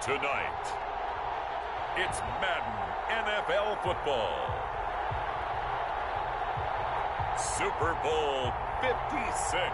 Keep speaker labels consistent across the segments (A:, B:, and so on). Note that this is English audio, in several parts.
A: Tonight, it's Madden NFL football. Super Bowl 56.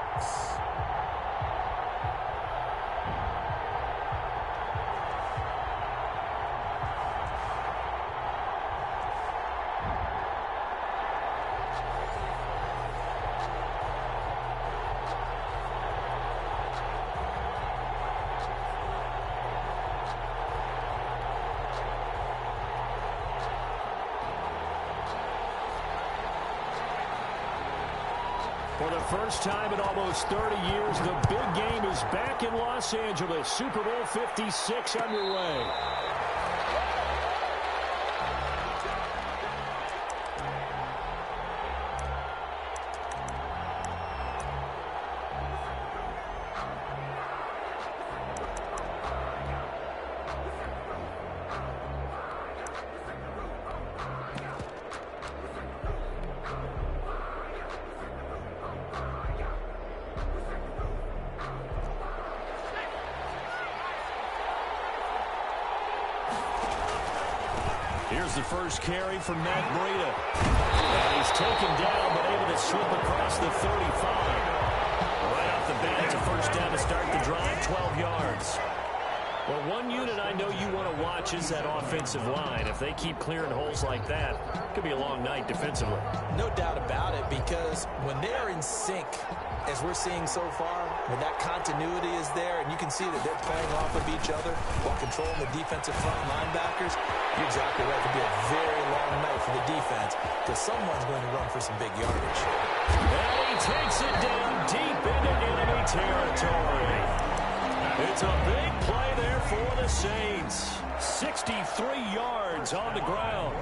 B: For the first time in almost 30 years, the big game is back in Los Angeles. Super Bowl 56 underway. Here's the first carry from Matt Breida. And he's taken down, but able to slip across the 35. Right off the bat, it's a first down to start the drive, 12 yards. Well, one unit I know you want to watch is that offensive line. If they keep clearing holes like that, it could be a long night defensively.
C: No doubt about it, because when they're in sync, as we're seeing so far, when that continuity is there, and you can see that they're playing off of each other while controlling the defensive front linebackers, you're exactly right. It could be a very long night for the defense because someone's going to run for some big yardage.
B: And he takes it down deep into enemy territory. It's a big play there for the Saints. 63 yards on the ground.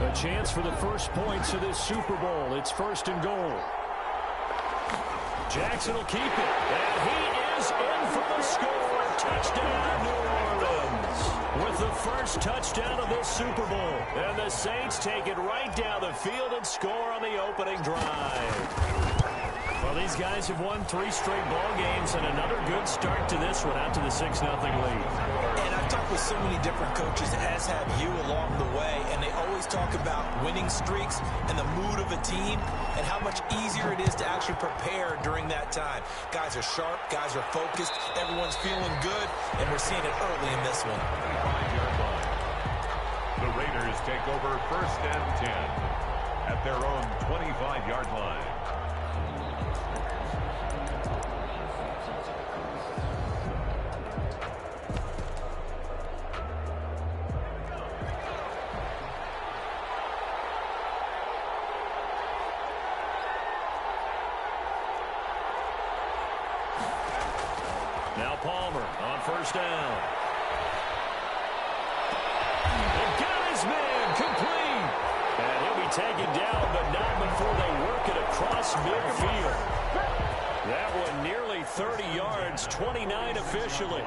B: A chance for the first points of this Super Bowl. It's 1st and goal. Jackson will keep it. And he is in for the score. Touchdown, New Orleans. With the first touchdown of this Super Bowl. And the Saints take it right down the field and score on the opening drive. Well, these guys have won 3 straight ball games and another good start to this one out to the 6-0 lead.
C: And I've talked with so many different coaches, as have you along the way, and they always talk about winning streaks and the mood of a team and how much easier it is to actually prepare during that time. Guys are sharp, guys are focused, everyone's feeling good, and we're seeing it early in this one.
A: The Raiders take over 1st and 10 at their own 25-yard line.
B: Now Palmer on 1st down. They got his man complete. And he'll be taken down, but not before they work it across midfield. That one nearly 30 yards, 29 officially.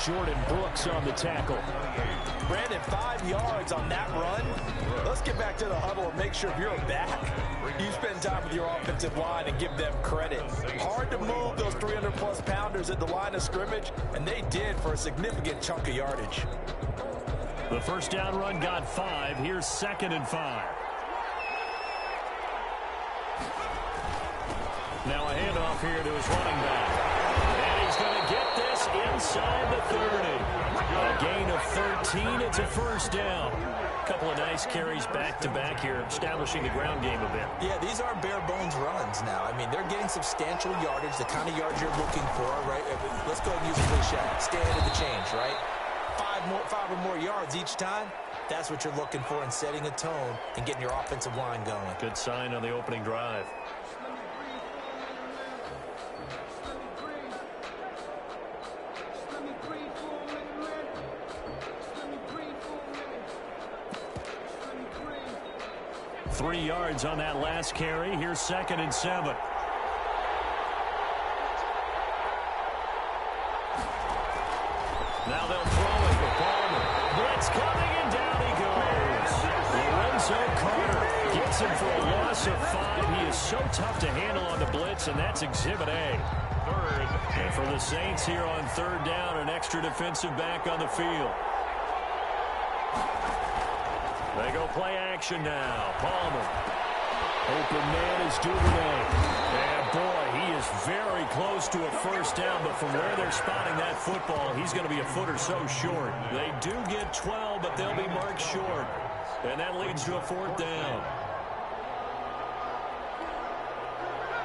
B: Jordan Brooks on the tackle.
C: Brandon, 5 yards on that run. Let's get back to the huddle and make sure if you're back, you spend time with your offensive line and give them credit. Hard to move those 300-plus pounders at the line of scrimmage, and they did for a significant chunk of yardage.
B: The first down run got 5. Here's 2nd and 5. Now a handoff here to his running back. And he's going to get this inside the 30. A gain of 13. It's a first down. A couple of nice carries back-to-back here, establishing the ground game a bit.
C: Yeah, these aren't bare-bones runs now. I mean, they're getting substantial yardage, the kind of yards you're looking for, right? Let's go and use a cliche. Stay ahead of the change, right? 5 or more yards each time. That's what you're looking for in setting a tone and getting your offensive line going.
B: Good sign on the opening drive. 3 yards on that last carry. Here's 2nd and 7. Now they'll throw it with Palmer. Blitz coming, and down he goes. Lorenzo Carter gets him for a loss of 5. He is so tough to handle on the blitz, and that's Exhibit A. And for the Saints here on 3rd down, an extra defensive back on the field. They go play action now. Palmer. Open man is Duvernay. And boy, he is very close to a first down, but from where they're spotting that football, he's going to be a foot or so short. They do get 12, but they'll be marked short. And that leads to a 4th down.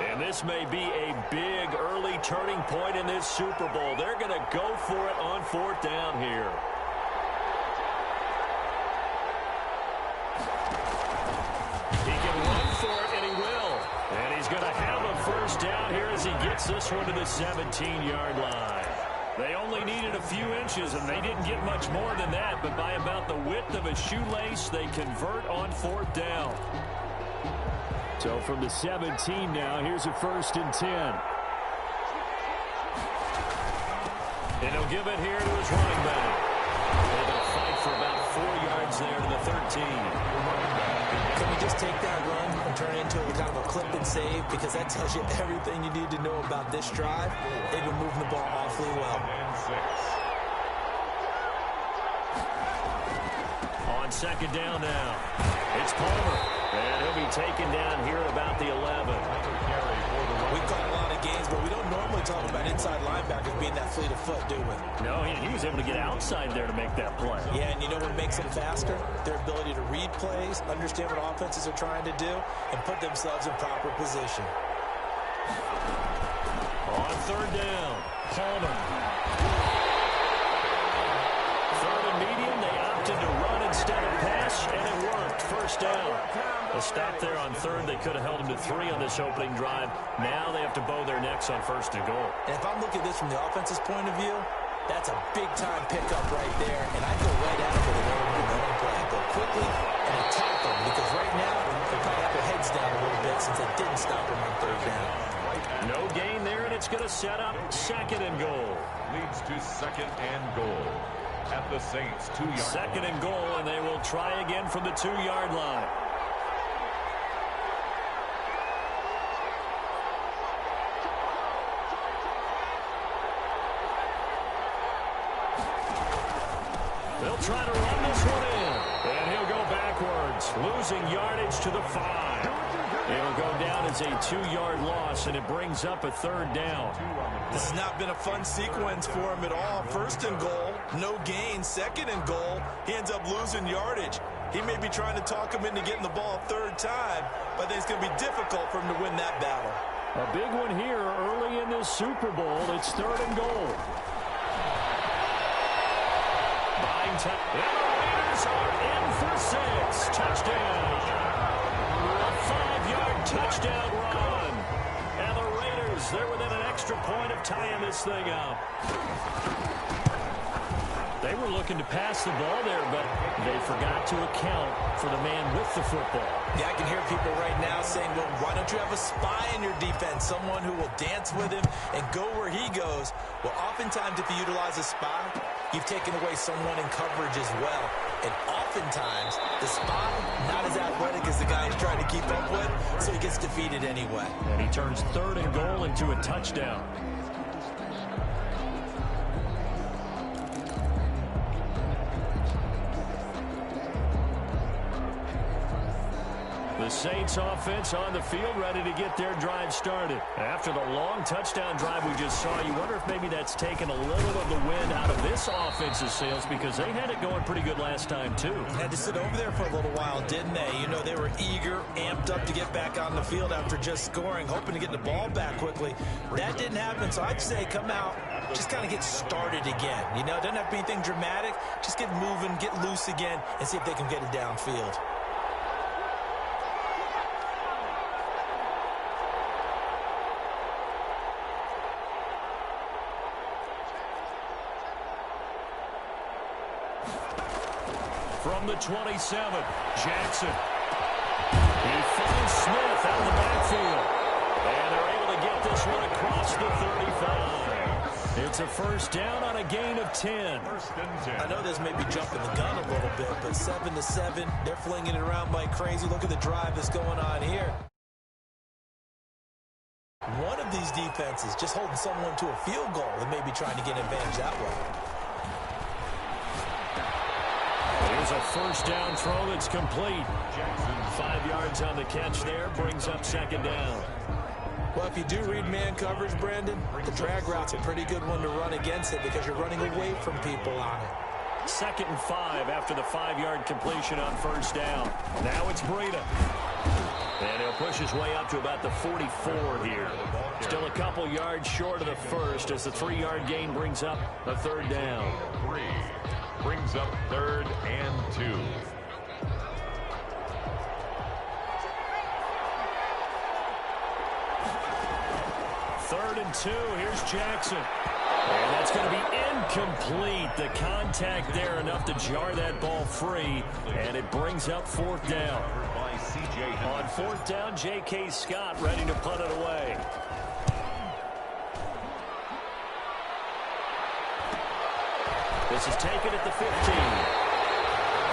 B: And this may be a big early turning point in this Super Bowl. They're going to go for it on 4th down here. He can run for it, and he will. And he's going to have a first down here as he gets this one to the 17-yard line. They only needed a few inches, and they didn't get much more than that. But by about the width of a shoelace, they convert on 4th down. So from the 17 now, here's a 1st and 10. And he'll give it here to his running back. They're going to fight for about 4 yards there to the 13.
C: Can we just take that run and turn it into kind of a clip and save? Because that tells you everything you need to know about this drive. They've been moving the ball awfully well.
B: On 2nd down now, it's Palmer. And he'll be taken down here at about the 11.
C: We call a lot of games, but we don't normally talk about inside linebackers being that fleet of foot, do we?
B: No, he was able to get outside there to make that play.
C: Yeah, and you know what makes them faster? Their ability to read plays, understand what offenses are trying to do, and put themselves in proper position.
B: On 3rd down, Palmer. 3rd and medium, they opted to run instead of pass, and it worked. First down. A stop there on 3rd. They could have held him to 3 on this opening drive. Now they have to bow their necks on 1st and goal.
C: And if I'm looking at this from the offense's point of view, that's a big-time pickup right there, and I go right at it with an early momentum play. I go quickly and attack them, because right now they probably have their heads down a little bit since they didn't stop them on 3rd down.
B: No gain there, and it's going to set up 2nd and goal.
A: Leads to 2nd and goal at the Saints' 2-yard line.
B: 2nd and goal, and they will try again from the 2-yard line. They'll try to run this one in, and he'll go backwards, losing yardage to the 5. It'll go down as a 2-yard loss, and it brings up a 3rd down.
C: This has not been a fun sequence for him at all. 1st and goal, no gain. 2nd and goal, he ends up losing yardage. He may be trying to talk him into getting the ball 3rd time, but I think it's going to be difficult for him to win that battle.
B: A big one here early in this Super Bowl. It's 3rd and goal. And the Raiders are in for 6. Touchdown. A 5-yard touchdown run. And the Raiders, they're within an extra point of tying this thing up. They were looking to pass the ball there, but they forgot to account for the man with the football.
C: Yeah, I can hear people right now saying, well, why don't you have a spy in your defense, someone who will dance with him and go where he goes? Well, oftentimes if you utilize a spy, you've taken away someone in coverage as well. And oftentimes, the spy, not as athletic as the guy he's trying to keep up with, so he gets defeated anyway.
B: And he turns 3rd and goal into a touchdown. The Saints offense on the field ready to get their drive started. After the long touchdown drive we just saw, you wonder if maybe that's taken a little of the wind out of this offense's sails, because they had it going pretty good last time too.
C: Had to sit over there for a little while, didn't they? You know, they were eager, amped up to get back on the field after just scoring, hoping to get the ball back quickly. That didn't happen, so I'd say come out, just kind of get started again. You know, doesn't have to be anything dramatic. Just get moving, get loose again, and see if they can get it downfield. From the 27, Jackson. He
B: finds Smith out of the backfield. And they're able to get this one across the 35. It's a first down on a gain of 10.
C: I know this may be jumping the gun a little bit, but 7-7, they're flinging it around like crazy. Look at the drive that's going on here. One of these defenses just holding someone to a field goal and maybe trying to get an advantage that way.
B: Here's a first down throw that's complete. 5 yards on the catch there, brings up second down.
C: Well, if you do read man coverage, Brandon, the drag route's a pretty good one to run against it because you're running away from people on it.
B: 2nd and 5 after the 5-yard completion on first down. Now it's Breida. And he'll push his way up to about the 44 here. Still a couple yards short of the first as the 3-yard gain brings up a third down.
A: 3 brings up 3rd and 2.
B: Third and 2. Here's Jackson. And that's going to be incomplete. The contact there enough to jar that ball free. And it brings up 4th down. On 4th down, J.K. Scott ready to punt it away. This is taken at the 15.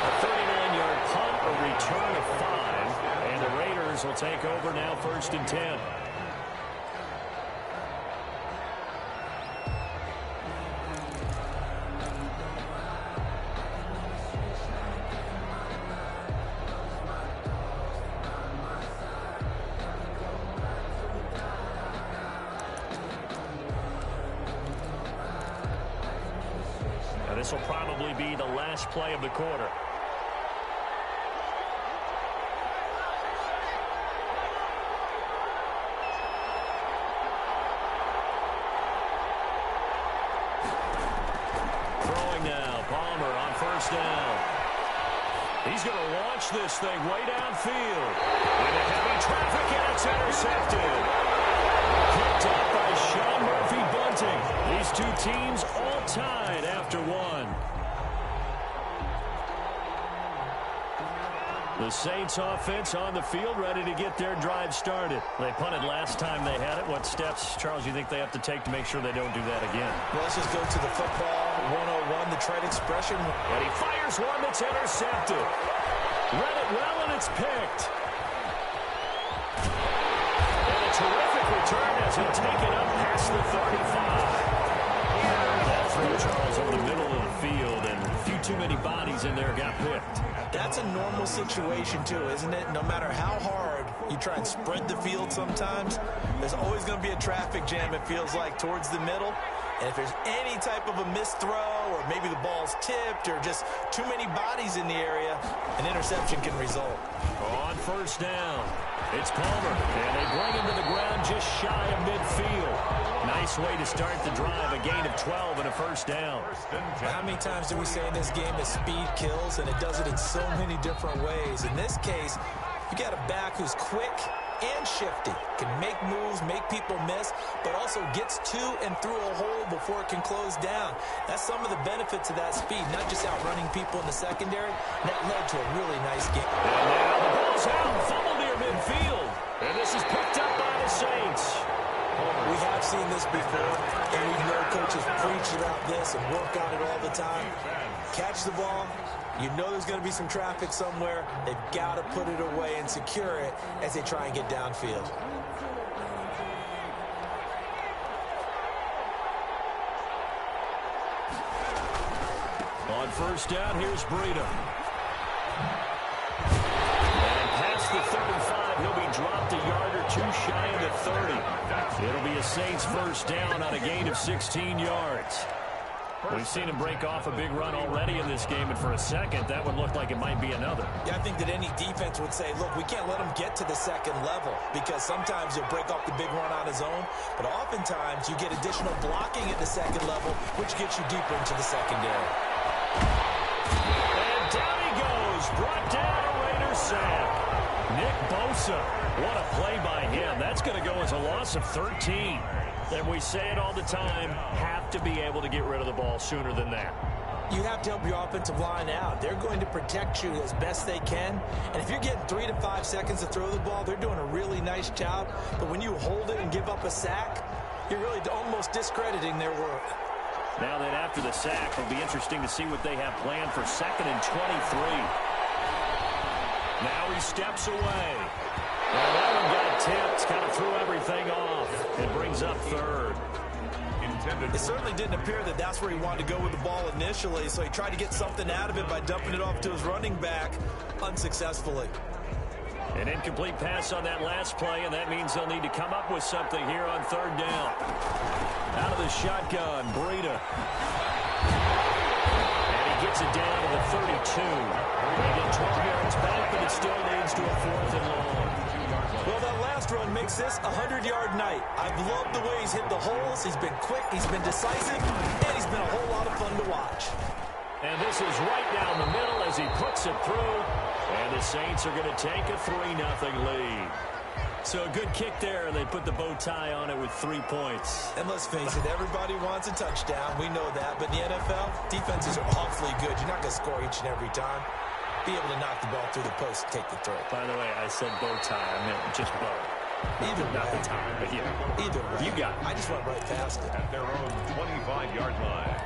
B: A 39-yard punt, a return of 5. And the Raiders will take over now 1st and 10. This will probably be the last play of the quarter. Throwing now, Palmer on first down. He's going to launch this thing way downfield. Into heavy traffic, and it's intercepted. Picked up by Sean Murphy-Bunting. These two teams all tied after one. The Saints offense on the field ready to get their drive started. They punted last time they had it. What steps, Charles, you think they have to take to make sure they don't do that again?
C: Well, let's just go to the football 101, the trade expression.
B: And he fires one that's intercepted. Read it well, and it's picked. And a terrific return as he'll take it up past the 35. That throw, Charles, over the middle of the field, and a few too many bodies in there got picked.
C: That's a normal situation, too, isn't it? No matter how hard you try and spread the field sometimes, there's always going to be a traffic jam, it feels like, towards the middle. And if there's any type of a missed throw or maybe the ball's tipped or just too many bodies in the area, an interception can result.
B: On first down, it's Palmer, and they bring him to the ground just shy of midfield. Nice way to start the drive, a gain of 12 and a first down.
C: How many times do we say in this game that speed kills, and it does it in so many different ways? In this case, you got a back who's quick and shifty, can make moves, make people miss, but also gets to and through a hole before it can close down. That's some of the benefits of that speed, not just outrunning people in the secondary. That led to a really nice game.
B: And now the ball's out, fumbled near midfield. And this is picked up by the Saints.
C: We have seen this before, and we know coaches preach about this and work on it all the time. Catch the ball. You know there's going to be some traffic somewhere. They've got to put it away and secure it as they try and get downfield.
B: On first down, here's Breida. And past the 35, he'll be dropped a yard or two shy of the 30. It'll be a Saints first down on a gain of 16 yards. We've seen him break off a big run already in this game, and for a second, that would look like it might be another.
C: Yeah, I think that any defense would say, look, we can't let him get to the second level because sometimes he'll break off the big run on his own, but oftentimes you get additional blocking at the second level, which gets you deeper into the secondary.
B: And down he goes, brought down a Raiders sack. Nick Bosa, what a play by him. That's going to go as a loss of 13. And we say it all the time, have to be able to get rid of the ball sooner than that.
C: You have to help your offensive line out. They're going to protect you as best they can. And if you're getting 3 to 5 seconds to throw the ball, they're doing a really nice job. But when you hold it and give up a sack, you're really almost discrediting their work.
B: Now then, after the sack, it'll be interesting to see what they have planned for 2nd and 23. Now he steps away. And that one got tipped, kind of threw everything off. It brings up 3rd.
C: It certainly didn't appear that that's where he wanted to go with the ball initially, so he tried to get something out of it by dumping it off to his running back unsuccessfully.
B: An incomplete pass on that last play, and that means they'll need to come up with something here on 3rd down. Out of the shotgun, Breida. And he gets it down to the 32. They get 12 yards back, but it still leads to a 4th and long.
C: Well, that last run makes this a 100-yard night. I've loved the way he's hit the holes. He's been quick, he's been decisive, and he's been a whole lot of fun to watch.
B: And this is right down the middle as he puts it through. And the Saints are going to take a 3-0 lead. So a good kick there, and they put the bow tie on it with 3 points.
C: And let's face it, everybody wants a touchdown. We know that. But in the NFL, defenses are awfully good. You're not going to score each and every time. Be able to knock the ball through the post and take the throw.
B: By the way, I said bow tie. I meant just bow.
C: Either
B: not
C: way.
B: the tie, but yeah.
C: Either way.
B: You got it.
C: I just went right past it.
A: At their own 25-yard line.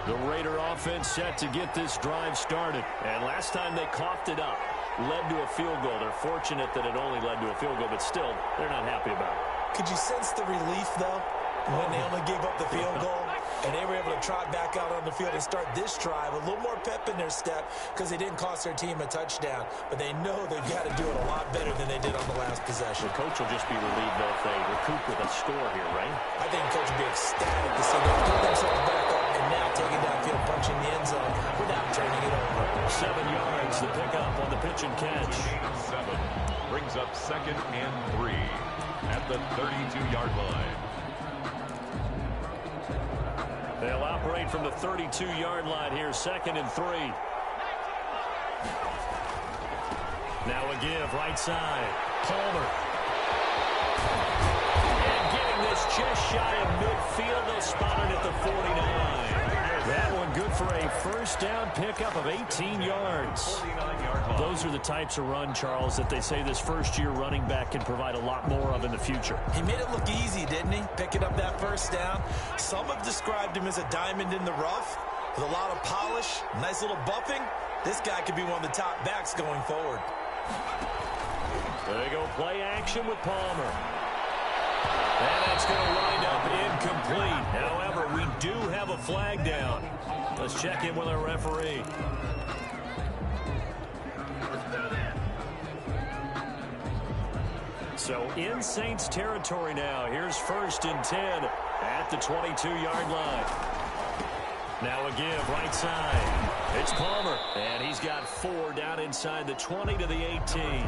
B: The Raider offense set to get this drive started. And last time they coughed it up, led to a field goal. They're fortunate that it only led to a field goal, but still, they're not happy about it.
C: Could you sense the relief, though, when they only gave up the field goal? And they were able to trot back out on the field and start this drive. A little more pep in their step because they didn't cost their team a touchdown. But they know they've got to do it a lot better than they did on the last possession.
B: The coach will just be relieved, though, if they recoup with a score here, right?
C: I think the coach will be ecstatic to see them pick themselves back up and now taking downfield, punching the end zone without turning it over.
B: 7 yards, the pickup on the pitch and catch.
A: 7 brings up 2nd and 3 at the 32-yard line.
B: They'll operate from the 32-yard line here, 2nd and 3. Now a give, right side. Palmer. And getting this just shy of midfield. They'll spot it at the 49. That one good for a first down pickup of 18 yards. Those are the types of run, Charles, that they say this first-year running back can provide a lot more of in the future.
C: He made it look easy, didn't he? Picking up that first down. Some have described him as a diamond in the rough with a lot of polish, nice little buffing. This guy could be one of the top backs going forward.
B: There they go, play action with Palmer. And that's going to wind up incomplete. However, we do have a flag down. Let's check in with our referee. So in Saints territory now. Here's 1st and 10 at the 22-yard line. Now a give, right side. It's Palmer, and he's got 4 down inside the 20 to the 18.
A: 28,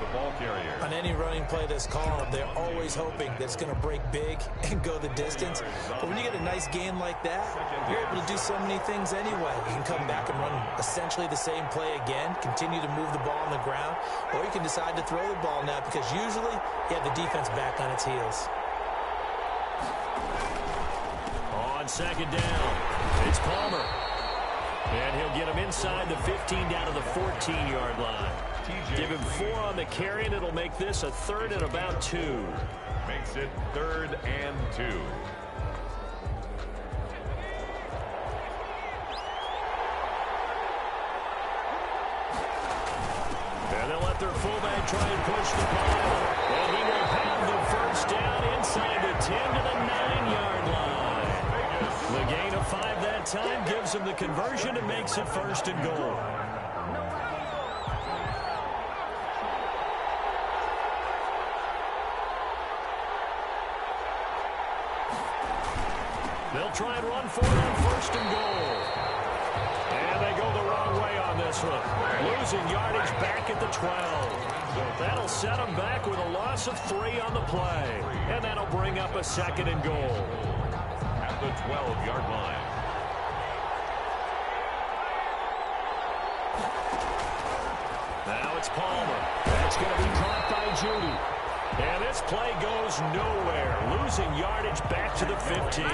A: the ball carrier.
C: On any running play that's called, they're always hoping that it's going to break big and go the distance. But when you get a nice gain like that, you're able to do so many things anyway. You can come back and run essentially the same play again, continue to move the ball on the ground, or you can decide to throw the ball now because usually you have the defense back on its heels.
B: On 2nd down, it's Palmer. And he'll get him inside the 15 down to the 14-yard line. Give him 4 on the carry, and it'll make this a 3rd and about 2.
A: Makes it 3rd and 2.
B: And they'll let their fullback try and push the ball. And he will have the first down inside the 10 to the 9-yard line. The gain of 5 that time gives him the conversion and makes it 1st and goal. They'll try and run for it on 1st and goal. And they go the wrong way on this one. Losing yardage back at the 12. That'll set them back with a loss of 3 on the play. And that'll bring up a 2nd and goal.
A: At the 12-yard line.
B: Now it's Palmer. That's going to be caught by Judy. And this play goes nowhere. Losing yardage back to the 15.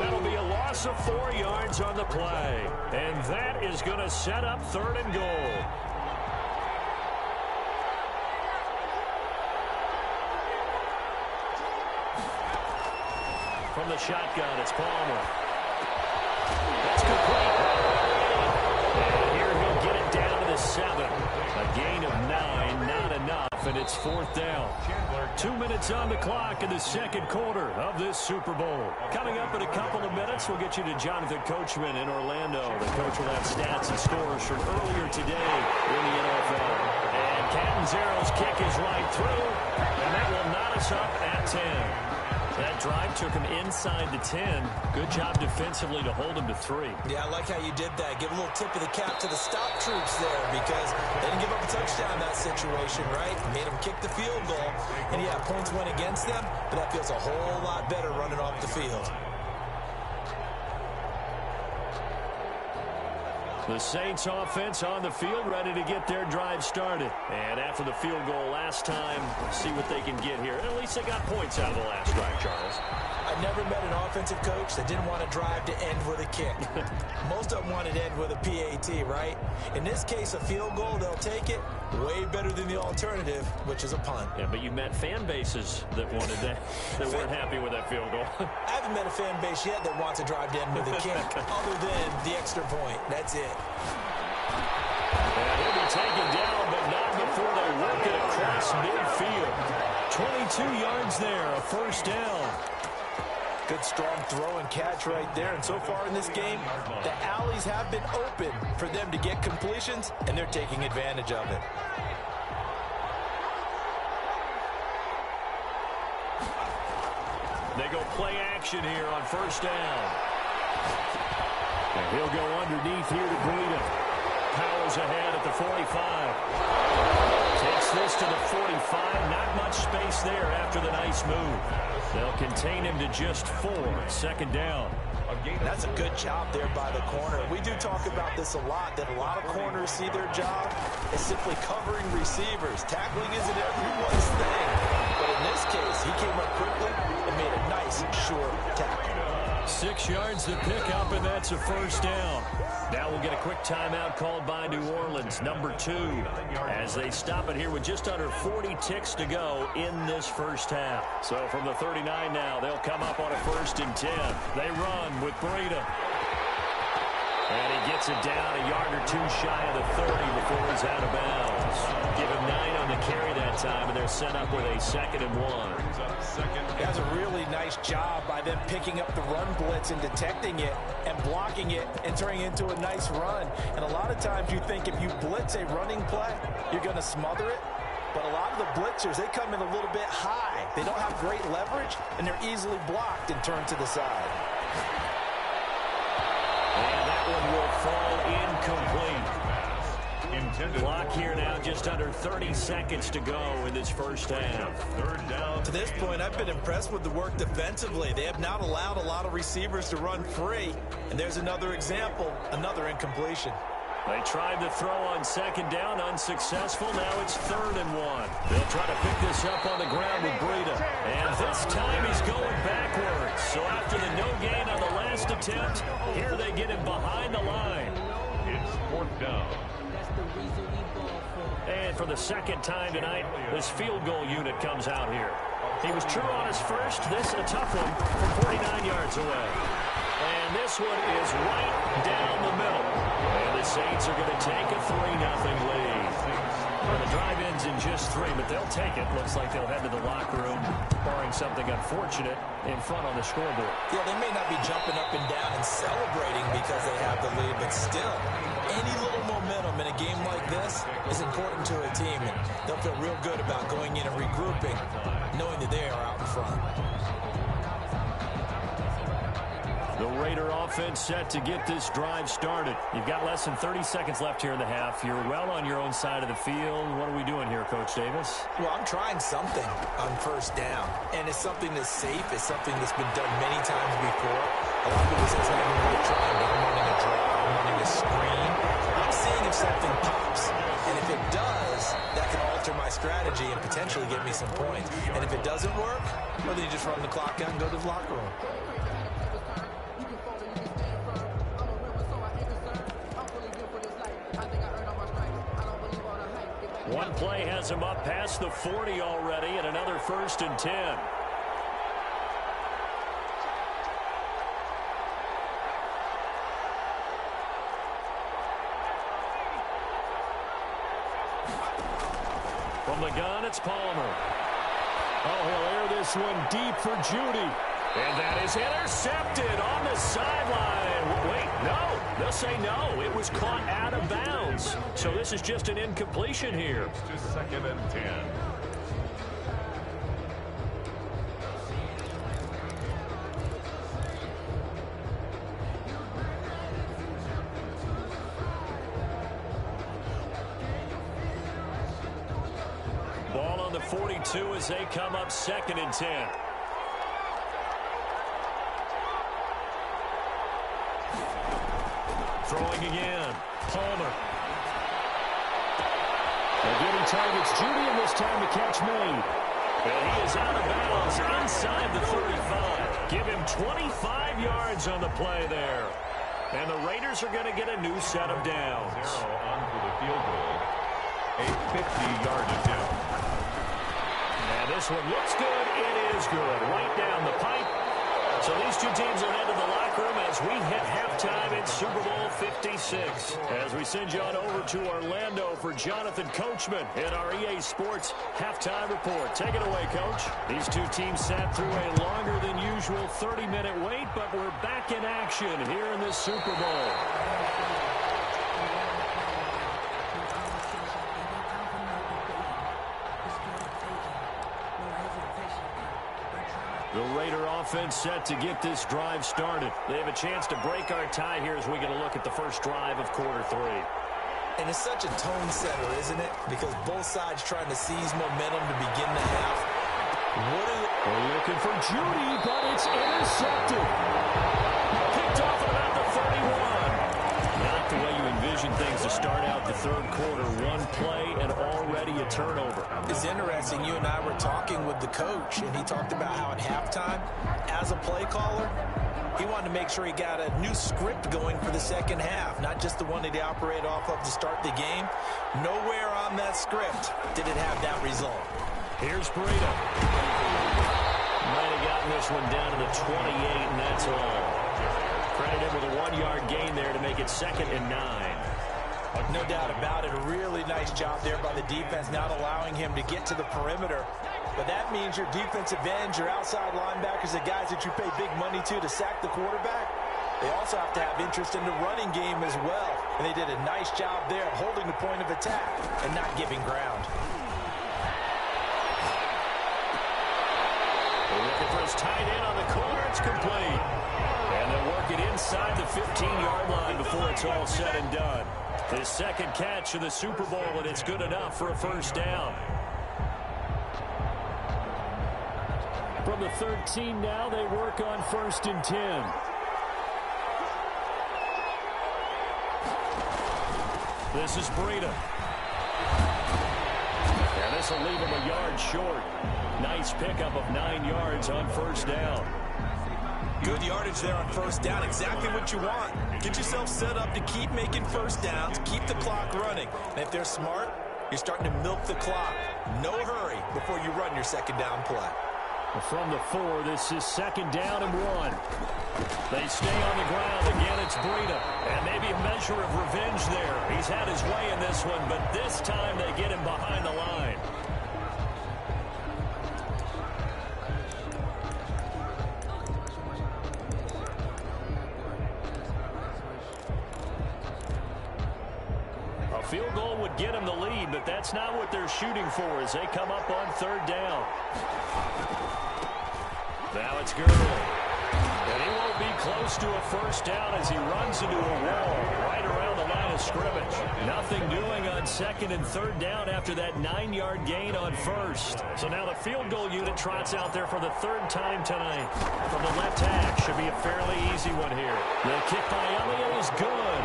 B: That'll be a loss of 4 yards on the play. And that is going to set up 3rd and goal. From the shotgun, it's Palmer. That's complete. And here he'll get it down to the 7. A gain of 9, not enough, and it's 4th down. 2 minutes on the clock in the 2nd quarter of this Super Bowl. Coming up in a couple of minutes, we'll get you to Jonathan Coachman in Orlando. The coach will have stats and scores from earlier today in the NFL. And Catanzaro's kick is right through, and that will knot us up at 10. That drive took him inside the 10. Good job defensively to hold him to 3.
C: Yeah, I like how you did that. Give a little tip of the cap to the stop troops there because they didn't give up a touchdown in that situation, right? Made them kick the field goal. And, yeah, points went against them, but that feels a whole lot better running off the field.
B: The Saints offense on the field, ready to get their drive started. And after the field goal last time, see what they can get here. At least they got points out of the last drive, Charles.
C: I never met an offensive coach that didn't want to drive to end with a kick. Most of them wanted to end with a PAT, right? In this case, a field goal, they'll take it. Way better than the alternative, which is a punt.
B: Yeah, but you met fan bases that wanted that, that weren't happy with that field goal.
C: I haven't met a fan base yet that wants to drive to end with a kick, other than the extra point. That's it.
B: And he'll be taken down, but not before they work it across midfield. 22 yards there, a 1st down.
C: Good, strong throw and catch right there. And so far in this game, the alleys have been open for them to get completions, and they're taking advantage of it.
B: They go play action here on 1st down. And he'll go underneath here to Breida. Powers ahead at the 45. Takes this to the 45. Not much space there after the nice move. They'll contain him to just 4. 2nd down.
C: That's a good job there by the corner. We do talk about this a lot, that a lot of corners see their job as simply covering receivers. Tackling isn't everyone's thing. But in this case, he came up quickly and made a nice, short tackle.
B: 6 yards to pick up, and that's a 1st down. Now we'll get a quick timeout called by New Orleans, number 2, as they stop it here with just under 40 ticks to go in this 1st half. So from the 39 now, they'll come up on a 1st and 10. They run with Breida. And he gets it down a yard or 2 shy of the 30 before he's out of bounds. Give him 9 on the carry that time, and they're set up with a 2nd and 1.
C: That's a really nice job by them picking up the run blitz and detecting it and blocking it and turning it into a nice run. And a lot of times you think if you blitz a running play, you're going to smother it. But a lot of the blitzers, they come in a little bit high. They don't have great leverage, and they're easily blocked and turned to the side.
B: And that one will fall incomplete. Clock here now, just under 30 seconds to go in this 1st half. 3rd down.
C: To this point, I've been impressed with the work defensively. They have not allowed a lot of receivers to run free. And there's another example, another incompletion.
B: They tried to throw on 2nd down, unsuccessful. Now it's 3rd and 1. They'll try to pick this up on the ground with Breida. And this time he's going backwards. So after the no gain on the last attempt, here they get him behind the line.
A: It's 4th down.
B: And for the 2nd time tonight, this field goal unit comes out here. He was true on his first. This a tough one from 49 yards away. And this one is right down the middle. And the Saints are going to take a 3-0 lead. Well, the drive ends in just 3, but they'll take it. Looks like they'll head to the locker room, barring something unfortunate in front on the scoreboard.
C: Yeah, they may not be jumping up and down and celebrating because they have the lead, but still, any little momentum in a game like this is important to a team, and they'll feel real good about going in and regrouping, knowing that they are out in front.
B: The Raider offense set to get this drive started. You've got less than 30 seconds left here in the half. You're well on your own side of the field. What are we doing here, Coach Davis?
C: Well, I'm trying something on 1st down, and it's something that's safe. It's something that's been done many times before. A lot of people say it's not even really trying, but I'm running a draw. I'm running a screen. I'm seeing if something pops, and if it does, that can alter my strategy and potentially get me some points. And if it doesn't work, well, then you just run the clock out and go to the locker room.
B: play has him up past the 40 already, and another 1st and 10. From the gun, it's Palmer. Oh, he'll air this one deep for Judy. And that is intercepted on the sideline. Wait, no. They'll say no. It was caught out of bounds. So this is just an incompletion here.
A: It's just 2nd and 10.
B: Ball on the 42 as they come up 2nd and 10. Throwing again. Palmer. They're giving targets Judy, and this time the catch made. And he is out of bounds inside the 35. Give him 25 yards on the play there. And the Raiders are going to get a new set of downs.
A: Zero on for the field goal. A 50-yard attempt.
B: And this one looks good. It is good. Right down the pipe. So these two teams will head to the locker room as we hit halftime in Super Bowl 56. As we send you on over to Orlando for Jonathan Coachman in our EA Sports halftime report. Take it away, Coach. These two teams sat through a longer than usual 30-minute wait, but we're back in action here in this Super Bowl. The Raider offense set to get this drive started. They have a chance to break our tie here as we get a look at the first drive of quarter 3.
C: And it's such a tone setter, isn't it? Because both sides trying to seize momentum to begin the half.
B: We're looking for Judy, but it's intercepted. Picked off at about the 31. Not the way you envision things to start out the third quarter. One play and already a turnover.
C: It's interesting. You and I were talking with the coach, and he talked about how at halftime, as a play caller, he wanted to make sure he got a new script going for the second half, not just the one that he operated off of to start the game. Nowhere on that script did it have that result.
B: Here's Breida. Might have gotten this one down to the 28, and that's all. Credit him with a 1-yard gain there to make it 2nd and 9.
C: No doubt about it. A really nice job there by the defense, not allowing him to get to the perimeter. But that means your defensive ends, your outside linebackers, the guys that you pay big money to sack the quarterback, they also have to have interest in the running game as well. And they did a nice job there of holding the point of attack and not giving ground.
B: They're looking for his tight end on the corner. It's complete. And they'll work it inside the 15-yard line before it's all said and done. His second catch of the Super Bowl, and it's good enough for a first down. From the 13 now, they work on 1st and 10. This is Breida. And this will leave him a yard short. Nice pickup of 9 yards on first down.
C: Good yardage there on first down. Exactly what you want. Get yourself set up to keep making first downs, keep the clock running. And if they're smart, you're starting to milk the clock. No hurry before you run your second down play.
B: From the 4, this is 2nd down and 1. They stay on the ground. Again, it's Breida. And maybe a measure of revenge there. He's had his way in this one, but this time they get him behind the line. A field goal would get him the lead, but that's not what they're shooting for as they come up on 3rd down. Now it's Gurley. And he won't be close to a first down as he runs into a wall right around the line of scrimmage. Nothing doing on 2nd and 3rd down after that 9-yard gain on 1st. So now the field goal unit trots out there for the 3rd time tonight. From the left hack, should be a fairly easy one here. The kick by Elliott is good.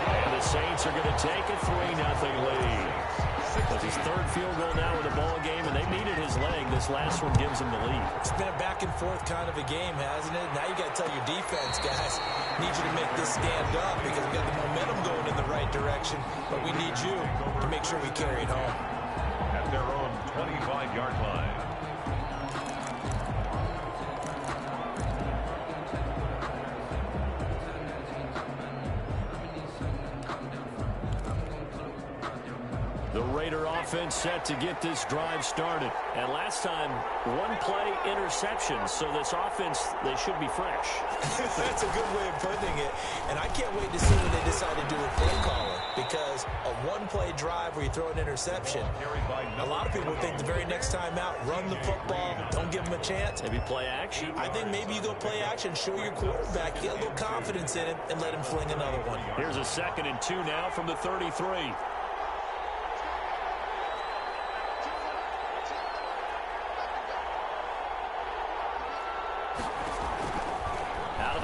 B: And the Saints are going to take a 3-0 lead. That's his 3rd field goal now in the ball game, and they needed his leg. This last one gives him the lead.
C: It's been a back-and-forth kind of a game, hasn't it? Now you got to tell your defense, guys, need you to make this stand up because we got the momentum going in the right direction, but we need you to make sure we carry it home.
A: at their own 25-yard line.
B: The Raider offense set to get this drive started. And last time, one play interception. So this offense, they should be fresh.
C: That's a good way of putting it. And I can't wait to see what they decide to do with play calling. Because a one-play drive where you throw an interception, a lot of people think the very next time out, run the football, don't give them a chance.
B: Maybe play action.
C: I think maybe you go play action, show your quarterback, get a little confidence in him, and let him fling another one.
B: Here's a 2nd and 2 now from the 33.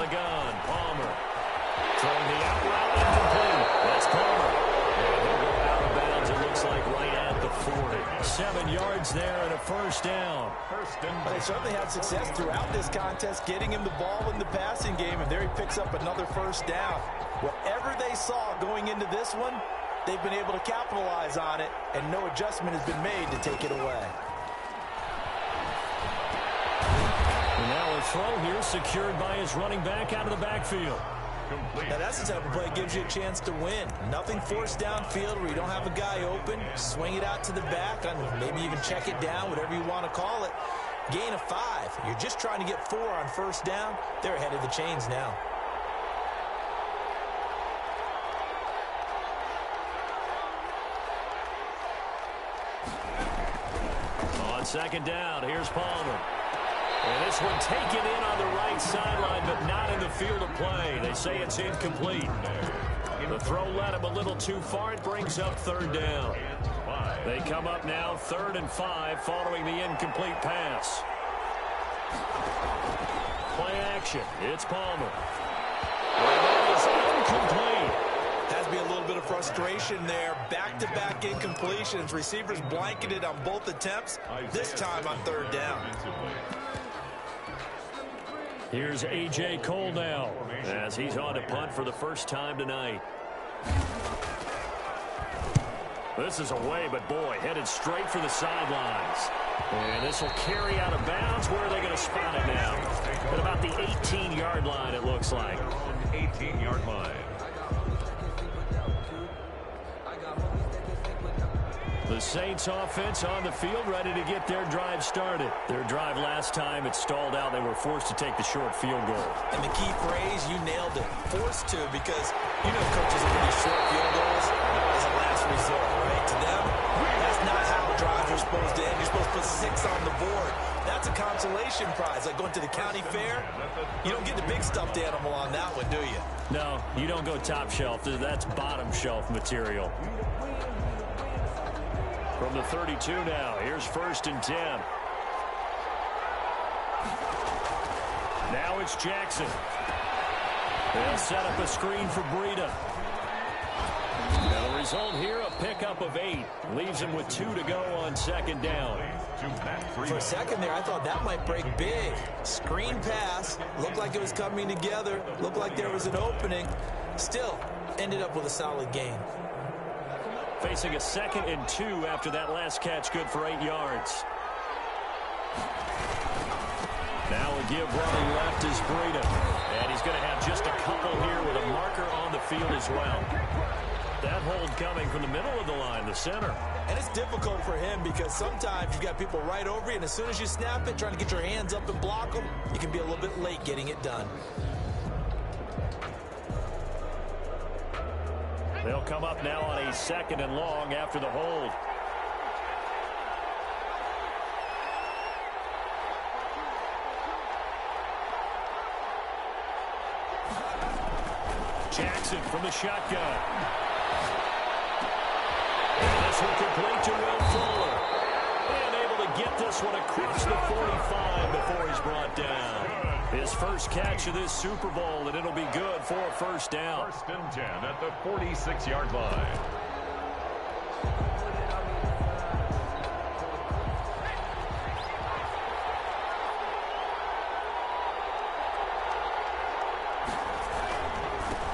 B: Gun, Palmer. Throwing the out route incomplete. That's Palmer. And he'll go out of bounds, it looks like, right at the 40. 7 yards there and a first down.
C: They certainly had success throughout this contest, getting him the ball in the passing game, and there he picks up another first down. Whatever they saw going into this one, they've been able to capitalize on it, and no adjustment has been made to take it away.
B: And now a throw here secured by his running back out of the backfield.
C: Now that's the type of play that gives you a chance to win. Nothing forced downfield where you don't have a guy open. Swing it out to the back, and maybe even check it down, whatever you want to call it. Gain of 5. You're just trying to get 4 on first down. They're ahead of the chains now.
B: On 2nd down, here's Palmer. And this one taken in on the right sideline, but not in the field of play. They say it's incomplete. The throw led him a little too far. It brings up 3rd down. They come up now 3rd and 5 following the incomplete pass. Play action. It's Palmer. And it is incomplete.
C: Has to be a little bit of frustration there. Back-to-back incompletions. Receivers blanketed on both attempts, this time on 3rd down.
B: Here's A.J. Cole now as he's on to punt for the first time tonight. This is away, but boy, headed straight for the sidelines. And this will carry out of bounds. Where are they going to spot it now? At about the 18-yard line, it looks like.
A: 18-yard line.
B: The Saints offense on the field, ready to get their drive started. Their drive last time, it stalled out. They were forced to take the short field goal.
C: And the key phrase, you nailed it, forced to, because you know coaches look at these short field goals as a last resort, right? To them, that's not how drives are supposed to end. You're supposed to put 6 on the board. That's a consolation prize, like going to the county fair. You don't get the big stuffed animal on that one, do you?
B: No, you don't go top shelf. That's bottom shelf material. From the 32 now, here's 1st and 10. Now it's Jackson. They'll set up a screen for Breida. Now the result here, a pickup of 8. Leaves him with 2 to go on 2nd down.
C: For a second there, I thought that might break big. Screen pass. Looked like it was coming together. Looked like there was an opening. Still, ended up with a solid gain.
B: Facing a 2nd and 2 after that last catch, good for 8 yards. Now a give running left is Breida. And he's going to have just a couple here with a marker on the field as well. That hold coming from the middle of the line, the center.
C: And it's difficult for him because sometimes you've got people right over you, and as soon as you snap it, trying to get your hands up and block them, you can be a little bit late getting it done.
B: They'll come up now on a 2nd and long after the hold. Jackson from the shotgun. And this one complete to Will Fuller. And able to get this one across the 45 before he's brought down. His first catch of this Super Bowl, and it'll be good for a first down.
A: 1st and 10 at the 46-yard line.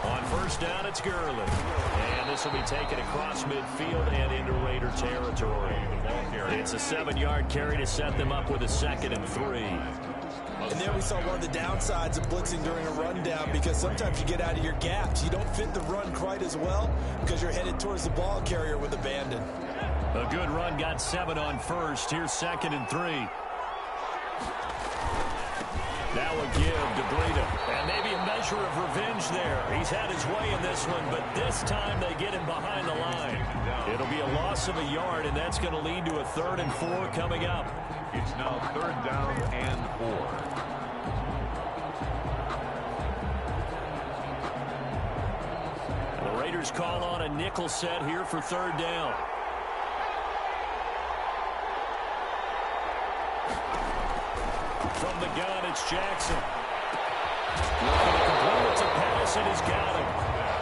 A: On
B: first down, it's Gurley. And this will be taken across midfield and into Raider territory. It's a 7-yard carry to set them up with a 2nd and 3.
C: And there we saw one of the downsides of blitzing during a rundown, because sometimes you get out of your gaps. You don't fit the run quite as well because you're headed towards the ball carrier with abandon.
B: A good run got 7 on first. Here's 2nd and 3. Now a give to Breida. And maybe a measure of revenge there. He's had his way in this one, but this time they get him behind the line. It'll be a loss of a yard, and that's going to lead to a 3rd and 4 coming up.
A: It's now 3rd down and 4.
B: The Raiders call on a nickel set here for 3rd down. From the gun, it's Jackson. Looking to complete it to Pettis, and he's got him.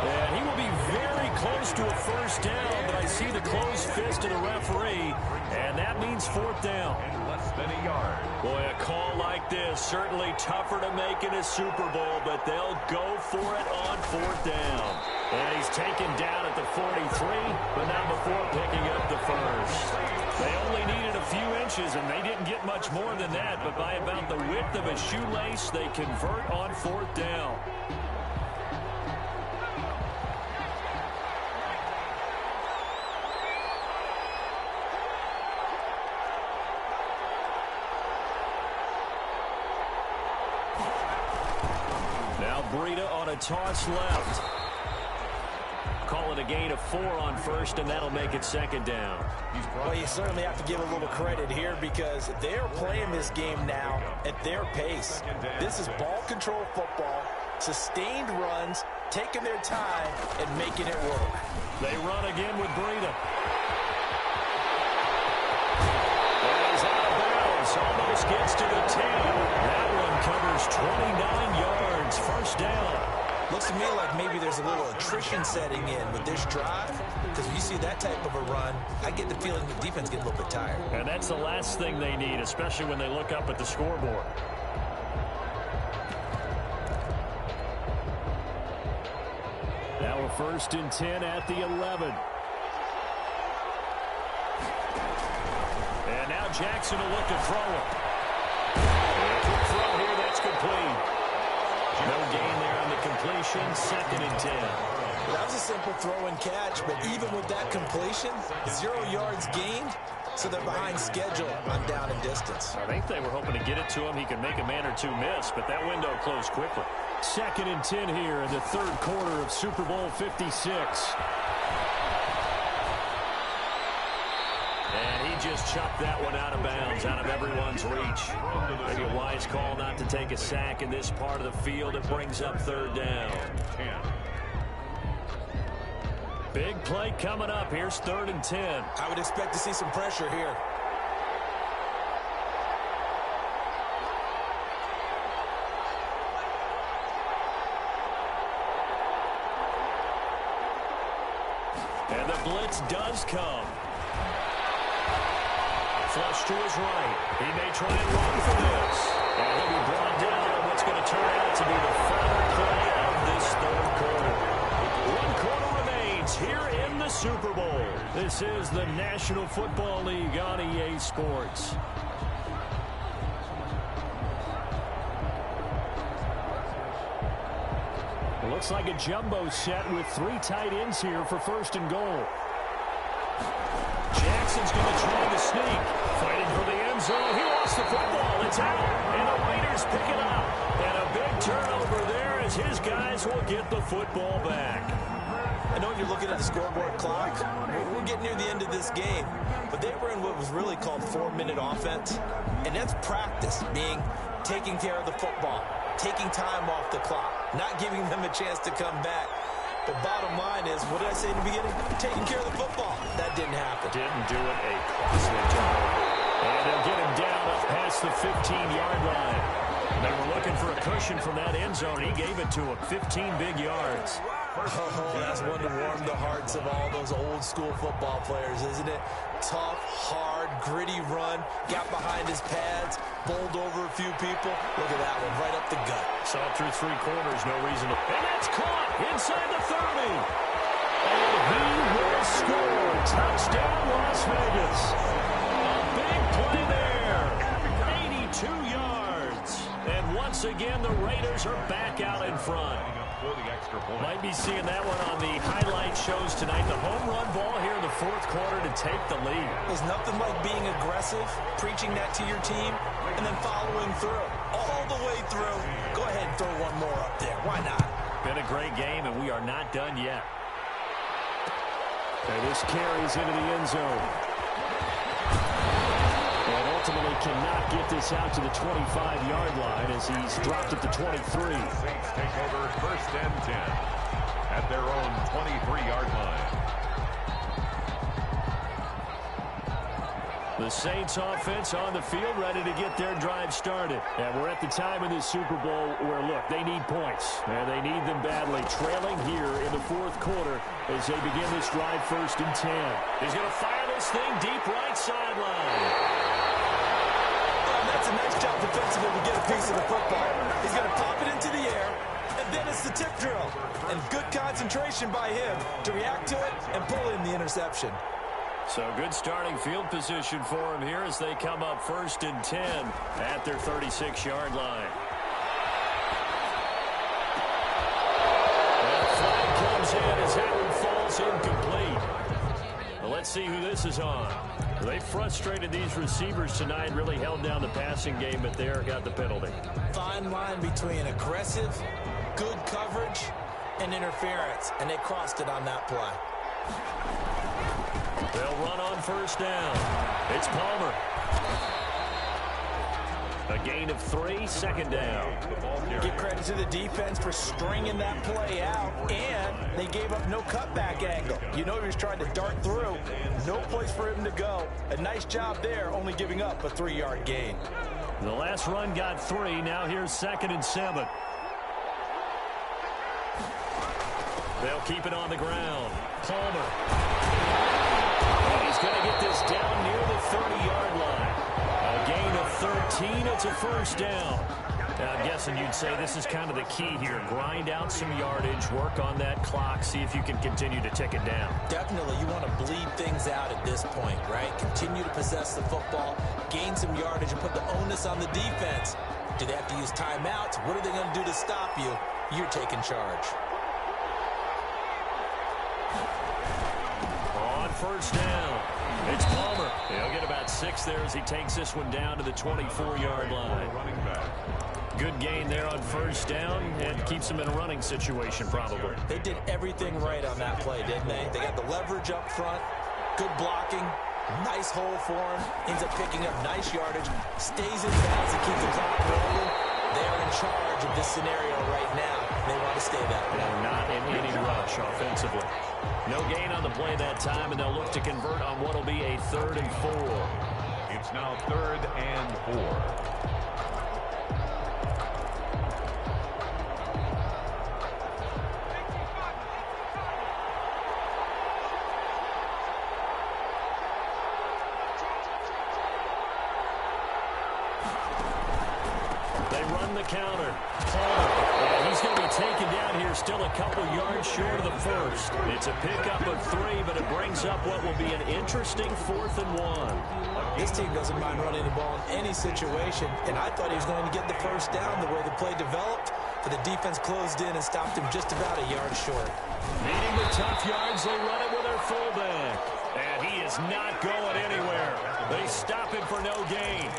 B: And he will be very close to a 1st down, but I see the closed fist of the referee, and that means 4th down.
A: And less than a yard.
B: Boy, a call like this, certainly tougher to make in a Super Bowl, but they'll go for it on 4th down. And he's taken down at the 43, but not before picking up the 1st. They only needed a few inches, and they didn't get much more than that, but by about the width of a shoelace, they convert on 4th down. Now Breida on a toss left. Call it a gain of 4 on 1st, and that'll make it 2nd down.
C: Well, you certainly have to give a little credit here, because they're playing this game now at their pace. This is ball control football, sustained runs, taking their time, and making it work.
B: They run again with Breida. And he's out of bounds. Almost gets to the 10. That one covers 29 yards. 1st down.
C: Looks to me like maybe there's a little attrition setting in with this drive, because if you see that type of a run, I get the feeling the defense gets a little bit tired.
B: And that's the last thing they need, especially when they look up at the scoreboard. Now a 1st and 10 at the 11. And now Jackson will look to throw it. Quick throw here, that's complete. No gain there on the completion, 2nd and 10.
C: That was a simple throw and catch, but even with that completion, 0 yards gained, so they're behind schedule on down and distance.
B: I think they were hoping to get it to him. He could make a man or two miss, but that window closed quickly. 2nd and 10 here in the 3rd quarter of Super Bowl 56. And he just chucked that one out of bounds, out of everyone's reach. Maybe a wise call not to take a sack in this part of the field. It brings up 3rd down. Big play coming up. Here's 3rd and 10.
C: I would expect to see some pressure here.
B: And the blitz does come. Flush to his right. He may try and run for this. And he'll be brought down on what's going to turn out to be the final play of this 3rd quarter. 1 quarter remains here in the Super Bowl. This is the National Football League on EA Sports. It looks like a jumbo set with 3 tight ends here for 1st and goal. Jackson's going to try to sneak. Fighting for the end zone. He lost the football. It's out. And the Raiders pick it up. And a big turnover there as his guys will get the football back.
C: I know you're looking at the scoreboard clock. We're getting near the end of this game. But they were in what was really called 4-minute offense. And that's practice, being taking care of the football, taking time off the clock, not giving them a chance to come back. The bottom line is, what did I say in the beginning? Taking care of the football. That didn't happen.
B: Didn't do it. A costly turnover. And they'll get him down up past the 15-yard line. They were looking for a cushion from that end zone. He gave it to him. 15 big yards.
C: Oh, that's one to warm the hearts of all those old school football players, isn't it? Tough, hard, gritty run, got behind his pads, bowled over a few people. Look at that one, right up the gut.
B: Saw it through three corners, no reason to. And that's caught inside the 30. And he will score. Touchdown, Las Vegas. A big play there. 82 yards. And once again, the Raiders are back out in front. Might be seeing that one on the highlight shows tonight. The home run ball here in the fourth quarter to take the lead.
C: There's nothing like being aggressive, preaching that to your team, and then following through. All the way through. Go ahead and throw one more up there. Why not?
B: Been a great game, and we are not done yet. And this carries into the end zone. And ultimately cannot get this out to the 25-yard line as he's dropped at the 23.
A: Saints take over first and 10 at their own 23-yard line.
B: The Saints offense on the field ready to get their drive started. And we're at the time in this Super Bowl where, look, they need points. And they need them badly. Trailing here in the fourth quarter as they begin this drive first and 10. He's going to fire this thing deep right sideline.
C: That's a nice job defensively to get a piece of the football. He's going to pop it into the air, and then it's the tip drill. And good concentration by him to react to it and pull in the interception.
B: So good starting field position for him here as they come up first and 10 at their 36-yard line. That flag comes in as that one falls incomplete. Well, let's see who this is on. They frustrated these receivers tonight, really held down the passing game, but there got the penalty.
C: Fine line between aggressive, good coverage, and interference, and they crossed it on that play.
B: They'll run on first down. It's Palmer. A gain of 3, second down.
C: Give credit to the defense for stringing that play out, and they gave up no cutback angle. You know he was trying to dart through. No place for him to go. A nice job there, only giving up a 3-yard gain.
B: The last run got 3. Now here's 2nd and 7. They'll keep it on the ground. Palmer. And he's going to get this down near the 30-yard line. A gain of 13. It's a first down. Now, I'm guessing you'd say this is kind of the key here. Grind out some yardage, work on that clock, see if you can continue to tick it down.
C: Definitely, you want to bleed things out at this point, right? Continue to possess the football, gain some yardage, and put the onus on the defense. Do they have to use timeouts? What are they going to do to stop you? You're taking charge.
B: On first down, it's Palmer. He'll get about 6 there as he takes this one down to the 24-yard line.
A: Running back.
B: Good gain there on first down and keeps them in a running situation probably.
C: They did everything right on that play, didn't they? They got the leverage up front, good blocking, nice hole for him, ends up picking up nice yardage, stays in bounds to keep the clock rolling. They're in charge of this scenario right now. They want to stay that way.
B: And not in any rush offensively. No gain on the play that time, and they'll look to convert on what will be a 3rd and 4.
A: It's now 3rd and 4.
B: The counter. Palmer. He's going to be taken down here still a couple yards short of the first. It's a pickup of 3, but it brings up what will be an interesting 4th and 1.
C: This team doesn't mind running the ball in any situation, and I thought he was going to get the first down the way the play developed, but the defense closed in and stopped him just about a yard short.
B: Needing the tough yards, they run it with their fullback. And he is not going anywhere. They stop him for no gain.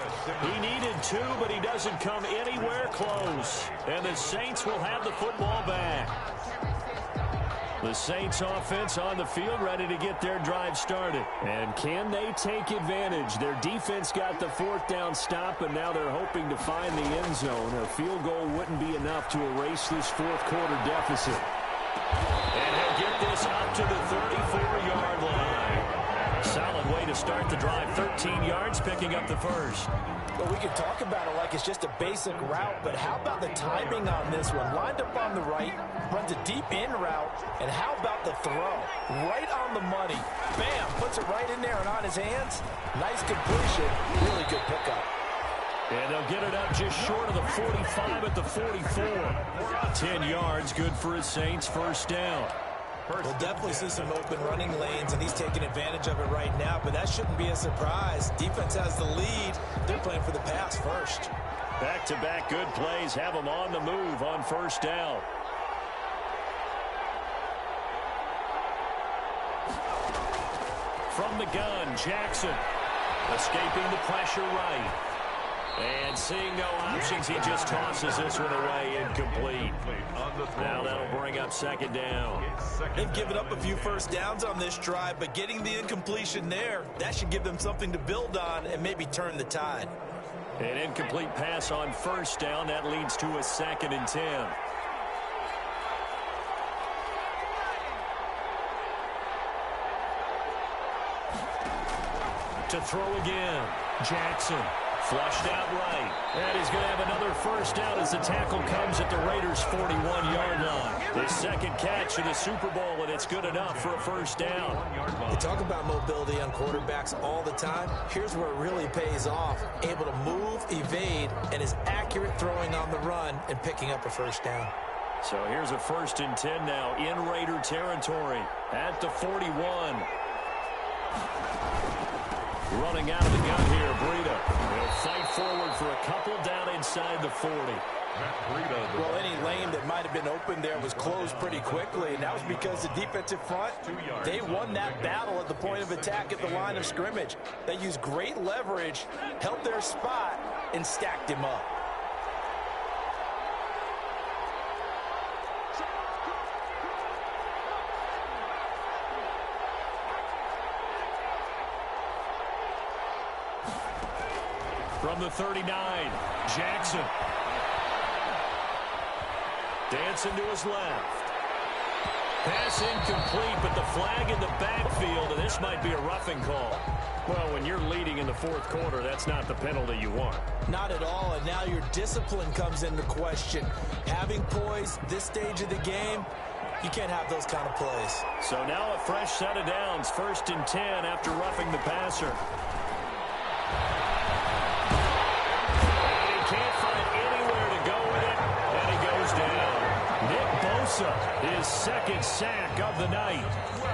B: He needed 2, but he doesn't come anywhere close. And the Saints will have the football back. The Saints offense on the field ready to get their drive started. And can they take advantage? Their defense got the 4th down stop, and now they're hoping to find the end zone. A field goal wouldn't be enough to erase this 4th quarter deficit. And he'll get this up to the 34-yard line. solid way to start the drive. 13 yards, picking up the first.
C: Well, we can talk about it like it's just a basic route, but how about the timing on this one? Lined up on the right, runs a deep in route, and how about the throw? Right on the money. Bam, puts it right in there and on his hands. Nice completion, really good pickup.
B: And they'll get it up just short of the 45 at the 44. 10 yards, good for his Saints, first down.
C: We'll definitely see some open running lanes, and he's taking advantage of it right now, but that shouldn't be a surprise. Defense has the lead. They're playing for the pass first.
B: Back-to-back good plays have them on the move on first down. From the gun, Jackson escaping the pressure right. And seeing no options, he just tosses this one away, incomplete. Now that'll bring up second down.
C: They've given up a few first downs on this drive, but getting the incompletion there, that should give them something to build on and maybe turn the tide.
B: An incomplete pass on first down. That leads to a 2nd and 10. To throw again, Jackson. Flushed out right. And he's going to have another first down as the tackle comes at the Raiders' 41-yard line. His second catch in the Super Bowl, and it's good enough for a first down.
C: They talk about mobility on quarterbacks all the time. Here's where it really pays off. Able to move, evade, and is accurate throwing on the run and picking up a first down.
B: So here's a 1st and 10 now in Raider territory at the 41. Running out of the gun here, Breida. He'll fight forward for a couple down inside the 40.
C: Well, any lane that might have been open there was closed pretty quickly, and that was because the defensive front, they won that battle at the point of attack at the line of scrimmage. They used great leverage, held their spot, and stacked him up.
B: From the 39, Jackson. Dancing to his left. Pass incomplete, but the flag in the backfield, and this might be a roughing call. Well, when you're leading in the 4th quarter, that's not the penalty you want.
C: Not at all, and now your discipline comes into question. Having poise this stage of the game, you can't have those kind of plays.
B: So now a fresh set of downs, 1st and 10 after roughing the passer. His second sack of the night.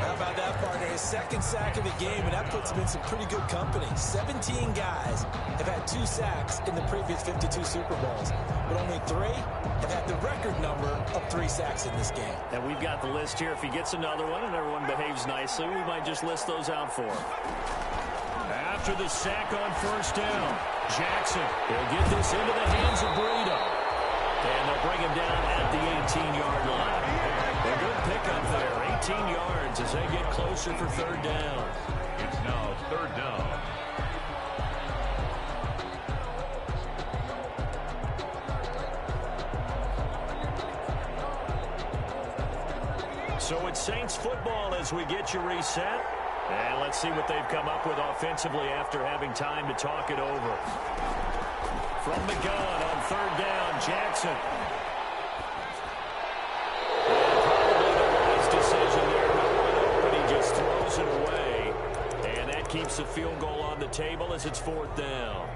C: How about that, partner? His second sack of the game, and that puts him in some pretty good company. 17 guys have had 2 sacks in the previous 52 Super Bowls, but only 3 have had the record number of 3 sacks in this game.
B: And we've got the list here. If he gets another one and everyone behaves nicely, we might just list those out for him. After the sack on first down, Jackson will get this into the hands of Breida. And they'll bring him down at the 18-yard line. A good pickup there, 18 yards as they get closer for 3rd down.
A: It's now 3rd down.
B: So it's Saints football as we get you reset. And let's see what they've come up with offensively after having time to talk it over. From the gun on 3rd down, Jackson. And probably the wise decision there. No one open, he just throws it away. And that keeps the field goal on the table as it's 4th down.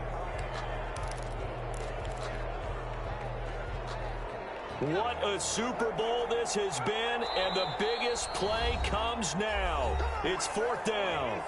B: What a Super Bowl this has been, and the biggest play comes now. It's 4th down.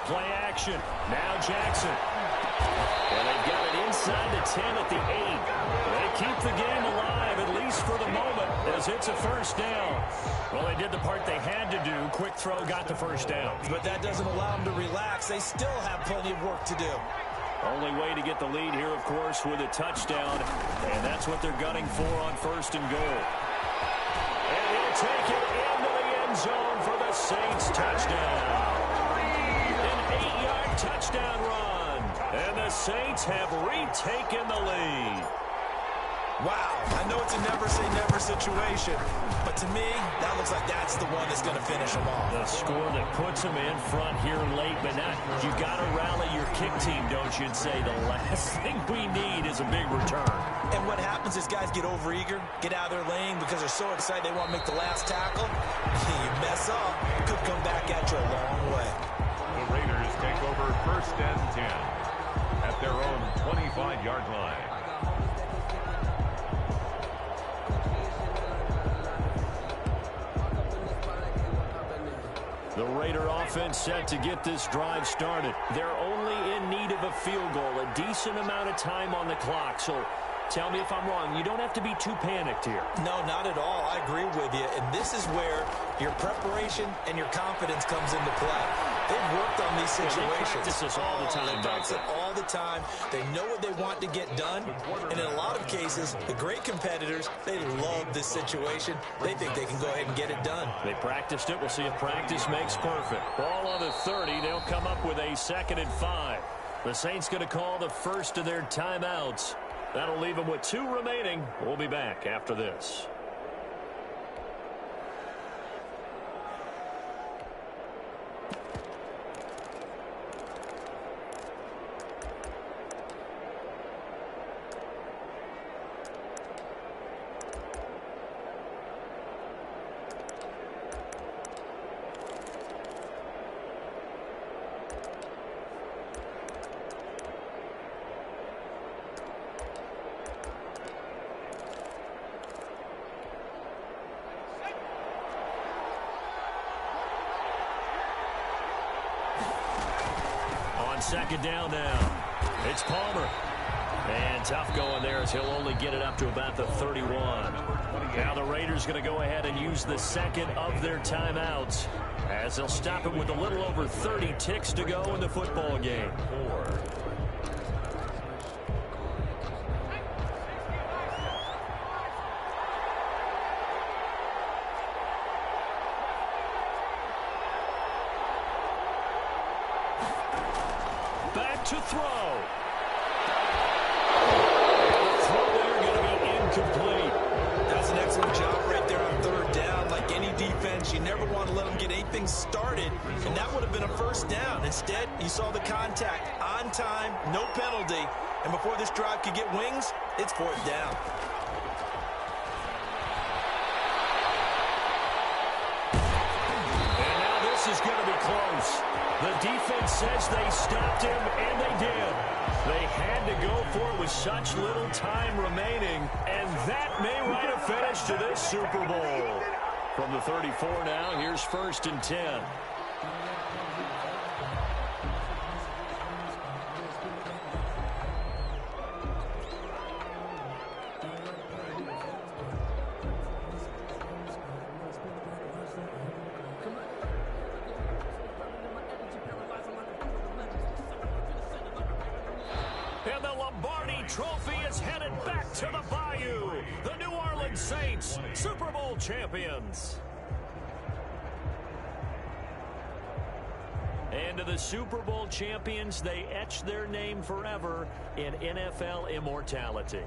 B: Play action. Now Jackson. And they've got it inside the 10 at the 8. They keep the game alive, at least for the moment, as it's a first down. Well, they did the part they had to do. Quick throw got the first down.
C: But that doesn't allow them to relax. They still have plenty of work to do.
B: Only way to get the lead here, of course, with a touchdown. And that's what they're gunning for on 1st and goal. touchdown. An 8-yard touchdown run. And the Saints have retaken the lead.
C: Wow, I know it's a never-say-never situation, but to me, that looks like that's the one that's going to finish them off.
B: The score that puts them in front here late, but now you got to rally your kick team, don't you, and say the last thing we need is a big return.
C: And what happens is guys get overeager, get out of their lane because they're so excited they want to make the last tackle. You mess up, could come back at you a long way.
A: The Raiders take over 1st and 10 at their own 25-yard line.
B: The Raider offense set to get this drive started. They're only in need of a field goal, a decent amount of time on the clock. So tell me if I'm wrong. You don't have to be too panicked here.
C: No, not at all. I agree with you. And this is where your preparation and your confidence comes into play. They've worked on these situations.
B: They practice this all the time.
C: They practice it all the time. They know what they want to get done. And in a lot of cases, the great competitors, they love this situation. They think they can go ahead and get it done.
B: They practiced it. We'll see if practice makes perfect. Ball on the 30. They'll come up with a 2nd and 5. The Saints going to call the first of their timeouts. That'll leave them with 2 remaining. We'll be back after this. Second down now. It's Palmer. And tough going there as he'll only get it up to about the 31. Now the Raiders going to go ahead and use the second of their timeouts as they'll stop it with a little over 30 ticks to go in the football game. To throw. The throw there going to be incomplete.
C: That's an excellent job right there on 3rd down. Like any defense, you never want to let them get anything started, and that would have been a 1st down. Instead, you saw the contact on time, no penalty, and before this drive could get wings, it's 4th down.
B: And now this is going to be close. The defense says they stopped him, and they did. They had to go for it with such little time remaining, and that may write a finish to this Super Bowl. From the 34 now, here's 1st and 10. And the Lombardi Trophy is headed back to the Bayou. The New Orleans Saints, Super Bowl champions. And to the Super Bowl champions, they etch their name forever in NFL immortality.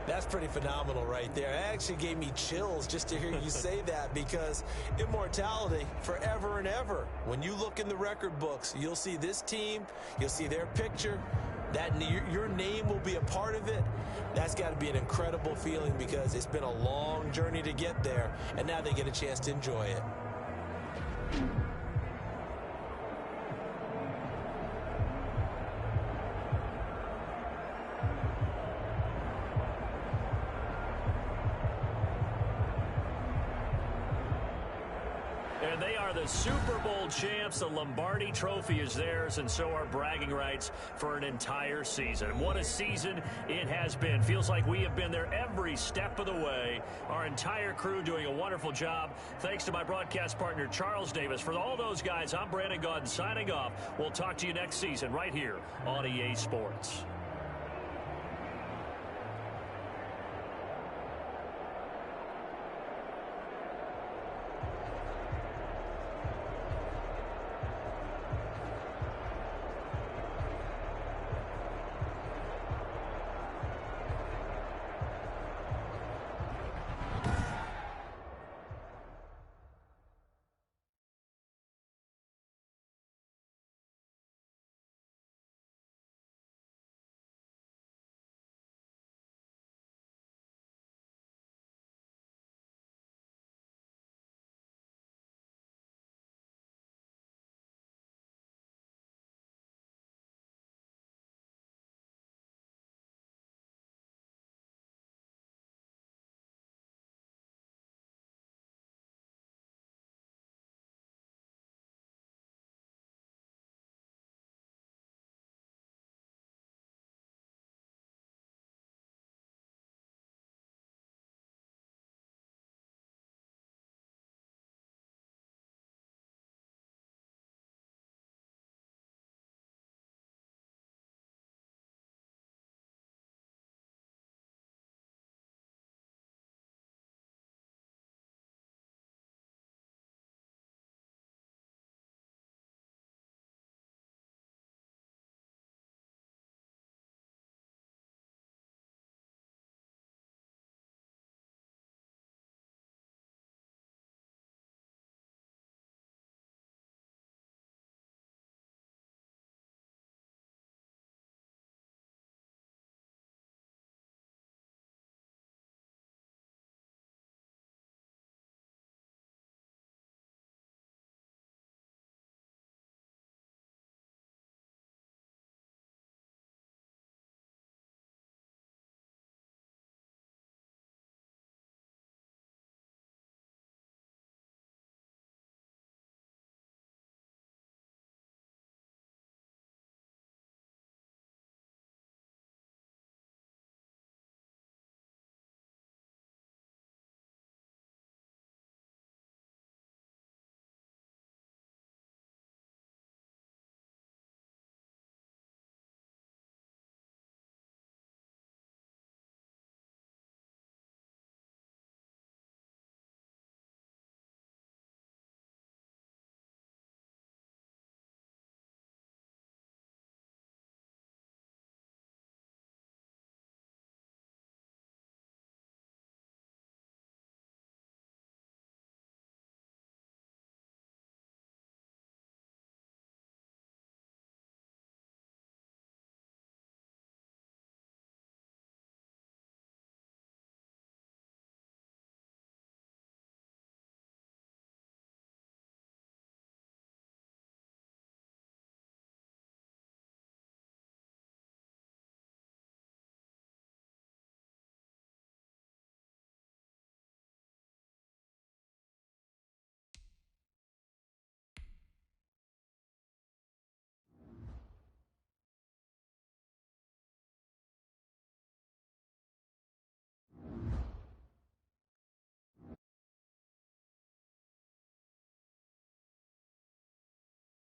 C: That's pretty phenomenal right there. It actually gave me chills just to hear you say that, because immortality forever and ever. When you look in the record books, you'll see this team, you'll see their picture, that your name will be a part of it. That's got to be an incredible feeling, because it's been a long journey to get there, and now they get a chance to enjoy it.
B: And they are the Super Bowl champs. The Lombardi Trophy is theirs, and so are bragging rights for an entire season. What a season it has been. Feels like we have been there every step of the way. Our entire crew doing a wonderful job. Thanks to my broadcast partner, Charles Davis. For all those guys, I'm Brandon Gaudin signing off. We'll talk to you next season right here on EA Sports.